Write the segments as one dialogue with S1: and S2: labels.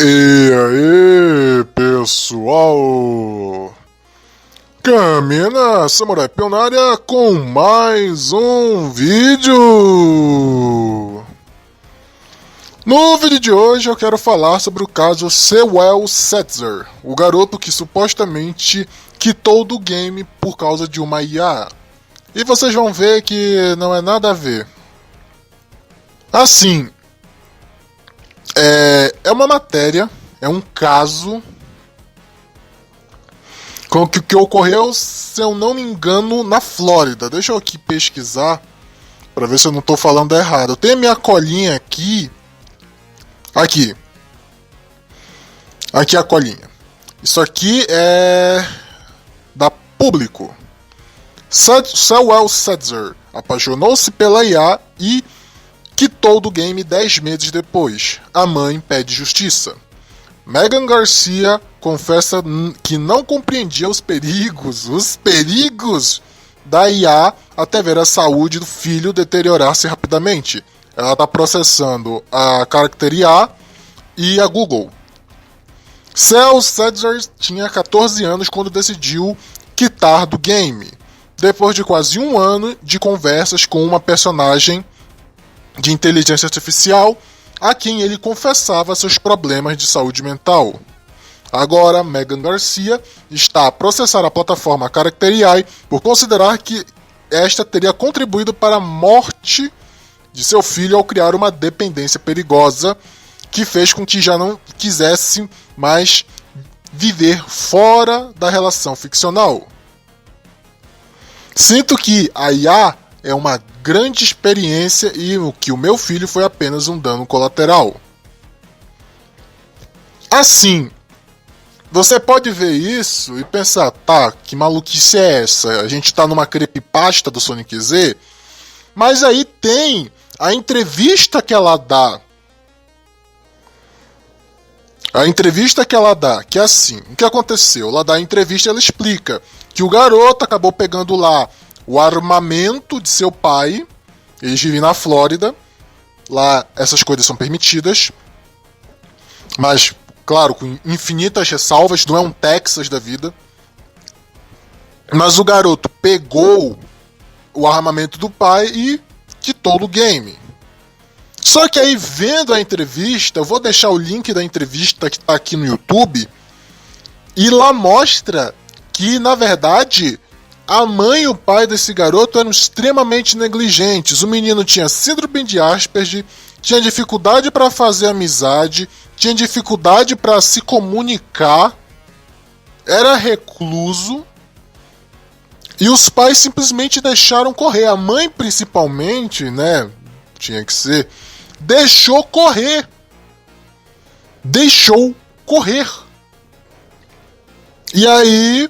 S1: E aí, pessoal? Camina Samurai Peão na área com mais um vídeo. No vídeo de hoje eu quero falar sobre o caso Sewell Setzer, o garoto que supostamente quitou do game por causa de uma IA. E vocês vão ver que não é nada a ver. Assim, é uma matéria, é um caso com o que ocorreu, se eu não me engano, na Flórida. Deixa eu aqui pesquisar para ver se eu não estou falando errado. Eu tenho a minha colinha aqui. Aqui a colinha. Isso aqui é da Público. Sewell Setzer apaixonou-se pela IA e quitou do game 10 meses depois. A mãe pede justiça. Megan Garcia confessa que não compreendia os perigos da IA até ver a saúde do filho deteriorar-se rapidamente. Ela está processando a Character IA e a Google. Sewell Setzer tinha 14 anos quando decidiu quitar do game, depois de quase um ano de conversas com uma personagem de inteligência artificial a quem ele confessava seus problemas de saúde mental. Agora, Megan Garcia está a processar a plataforma Character AI por considerar que esta teria contribuído para a morte de seu filho ao criar uma dependência perigosa que fez com que já não quisesse mais viver fora da relação ficcional. Sinto que a IA é uma grande experiência e que o meu filho foi apenas um dano colateral. Assim, você pode ver isso e pensar, tá, que maluquice é essa? A gente tá numa creepypasta do Sonic Z? Mas aí tem a entrevista que ela dá. Que é assim, o que aconteceu? Ela dá a entrevista e ela explica que o garoto acabou pegando lá o armamento de seu pai. Eles vivem na Flórida. Lá essas coisas são permitidas. Mas, claro, com infinitas ressalvas. Não é um Texas da vida. Mas o garoto pegou o armamento do pai e quitou do game. Só que aí, vendo a entrevista, eu vou deixar o link da entrevista que está aqui no YouTube. E lá mostra que, na verdade, a mãe e o pai desse garoto eram extremamente negligentes. O menino tinha síndrome de Asperger, tinha dificuldade para fazer amizade, tinha dificuldade para se comunicar, era recluso, e os pais simplesmente deixaram correr. A mãe, principalmente, né, tinha que ser, deixou correr. E aí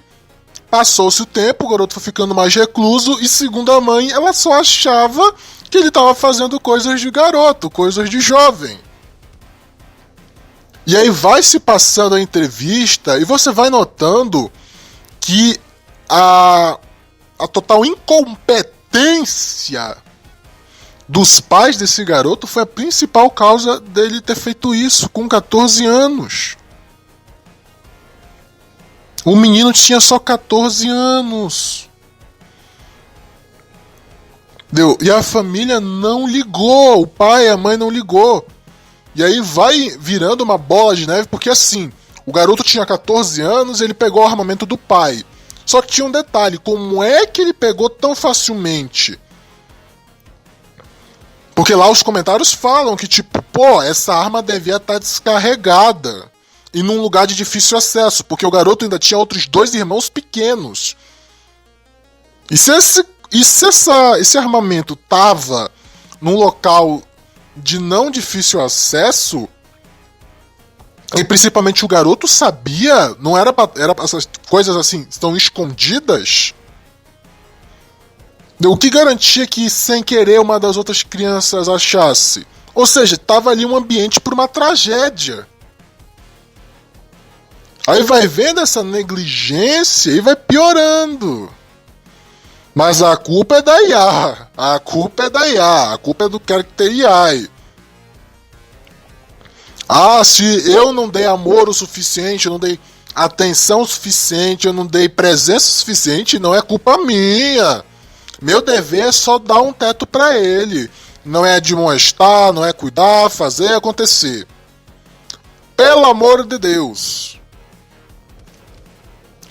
S1: passou-se o tempo, o garoto foi ficando mais recluso e, segundo a mãe, ela só achava que ele estava fazendo coisas de garoto, coisas de jovem. E aí vai se passando a entrevista e você vai notando que a total incompetência dos pais desse garoto foi a principal causa dele ter feito isso com 14 anos. O menino tinha só 14 anos. E a família não ligou. O pai e a mãe não ligou. E aí vai virando uma bola de neve. Porque assim, o garoto tinha 14 anos e ele pegou o armamento do pai. Só que tinha um detalhe. Como é que ele pegou tão facilmente? Porque lá os comentários falam que tipo, pô, essa arma devia estar descarregada e num lugar de difícil acesso, porque o garoto ainda tinha outros 2 irmãos pequenos. E se esse armamento tava num local de não difícil acesso, e principalmente o garoto sabia, não era essas coisas assim, estão escondidas. O que garantia que sem querer uma das outras crianças achasse? Ou seja, tava ali um ambiente para uma tragédia. Aí vai vendo essa negligência e vai piorando. Mas a culpa é da IA. A culpa é do Character AI. Ah, se eu não dei amor o suficiente, eu não dei atenção o suficiente, eu não dei presença o suficiente, não é culpa minha. Meu dever é só dar um teto pra ele. Não é admoestar, não é cuidar, fazer acontecer. Pelo amor de Deus.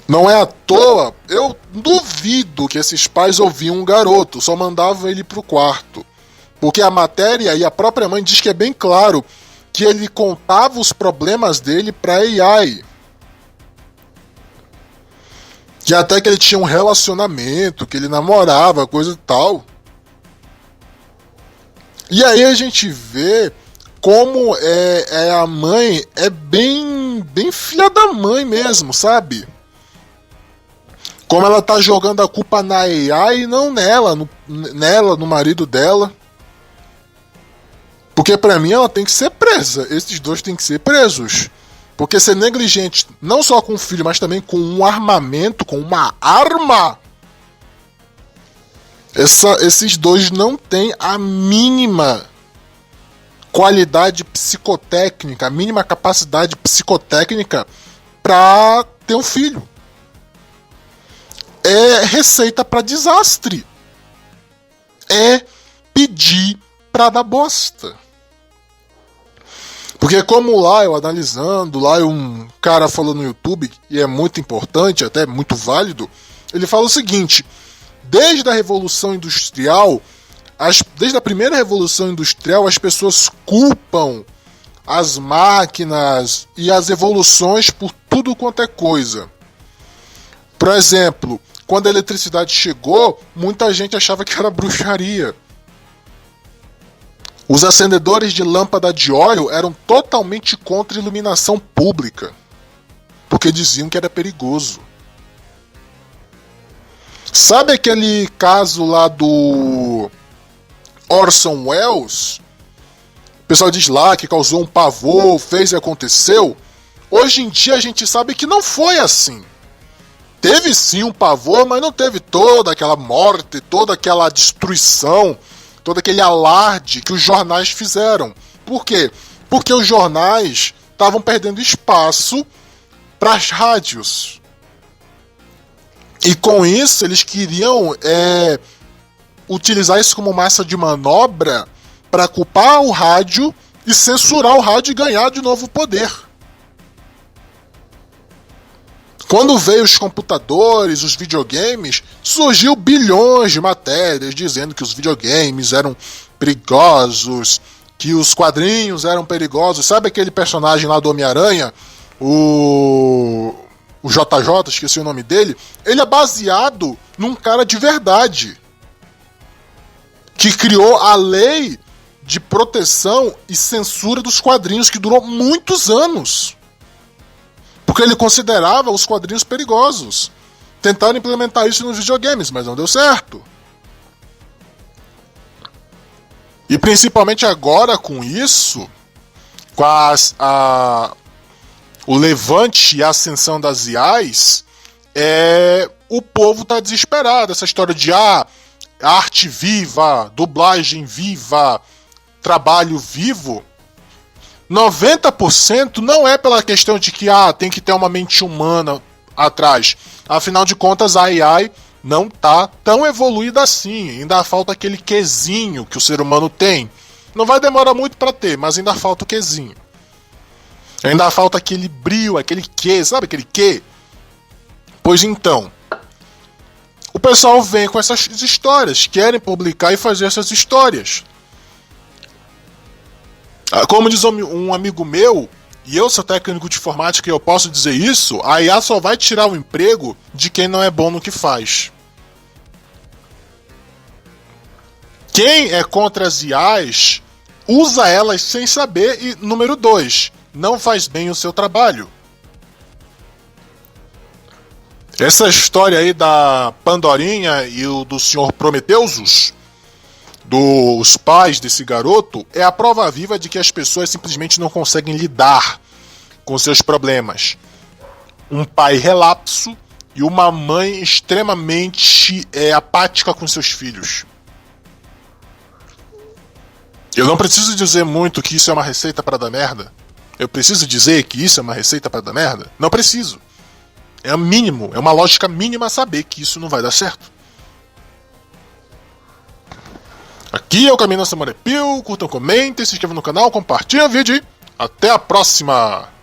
S1: Não é à toa, eu duvido que esses pais ouviam um garoto, só mandavam ele pro quarto. Porque a matéria e a própria mãe diz que é bem claro que ele contava os problemas dele pra AI. Que até que ele tinha um relacionamento, que ele namorava, coisa e tal. E aí a gente vê como a mãe é bem filha da mãe mesmo, sabe? Como ela tá jogando a culpa na AI e não nela, no marido dela. Porque pra mim ela tem que ser presa. Esses dois têm que ser presos. Porque ser negligente, não só com o filho, mas também com um armamento, com uma arma. Esses dois não têm a mínima qualidade psicotécnica, a mínima capacidade psicotécnica pra ter um filho. É receita pra desastre. É pedir pra dar bosta. Porque como lá eu analisando, lá um cara falou no YouTube, e é muito importante, até muito válido, ele fala o seguinte: desde a Revolução Industrial, desde a primeira Revolução Industrial, as pessoas culpam as máquinas e as evoluções por tudo quanto é coisa. Por exemplo, quando a eletricidade chegou, muita gente achava que era bruxaria. Os acendedores de lâmpada de óleo eram totalmente contra a iluminação pública, porque diziam que era perigoso. Sabe aquele caso lá do Orson Welles? O pessoal diz lá que causou um pavor, fez e aconteceu. Hoje em dia a gente sabe que não foi assim. Teve sim um pavor, mas não teve toda aquela morte, toda aquela destruição, todo aquele alarde que os jornais fizeram. Por quê? Porque os jornais estavam perdendo espaço para as rádios. E com isso eles queriam utilizar isso como massa de manobra para culpar o rádio e censurar o rádio e ganhar de novo poder. Quando veio os computadores, os videogames, surgiu bilhões de matérias dizendo que os videogames eram perigosos, que os quadrinhos eram perigosos. Sabe aquele personagem lá do Homem-Aranha, o JJ, esqueci o nome dele? Ele é baseado num cara de verdade, que criou a lei de proteção e censura dos quadrinhos, que durou muitos anos. Porque ele considerava os quadrinhos perigosos. Tentaram implementar isso nos videogames, mas não deu certo. E principalmente agora com isso, com o levante e a ascensão das IAs, o povo está desesperado. Essa história de arte viva, dublagem viva, trabalho vivo, 90% não é pela questão de que tem que ter uma mente humana atrás. Afinal de contas, a AI não tá tão evoluída assim. Ainda falta aquele quezinho que o ser humano tem. Não vai demorar muito para ter, mas ainda falta o quezinho. Ainda falta aquele brilho, aquele quê, sabe aquele quê? Pois então, o pessoal vem com essas histórias, querem publicar e fazer essas histórias. Como diz um amigo meu, e eu sou técnico de informática e eu posso dizer isso, a IA só vai tirar o emprego de quem não é bom no que faz. Quem é contra as IAs usa elas sem saber e, número 2, não faz bem o seu trabalho. Essa história aí da Pandorinha e do Sr. Prometeusos, dos pais desse garoto, é a prova viva de que as pessoas simplesmente não conseguem lidar com seus problemas. Um pai relapso e uma mãe extremamente apática com seus filhos. Eu não preciso dizer muito que isso é uma receita para dar merda. Eu preciso dizer que isso é uma receita para dar merda? Não preciso. É o mínimo, é uma lógica mínima saber que isso não vai dar certo. Aqui é o Caminho da Samurai Pio. Curtam, comentem, se inscrevam no canal, compartilhem o vídeo. Até a próxima!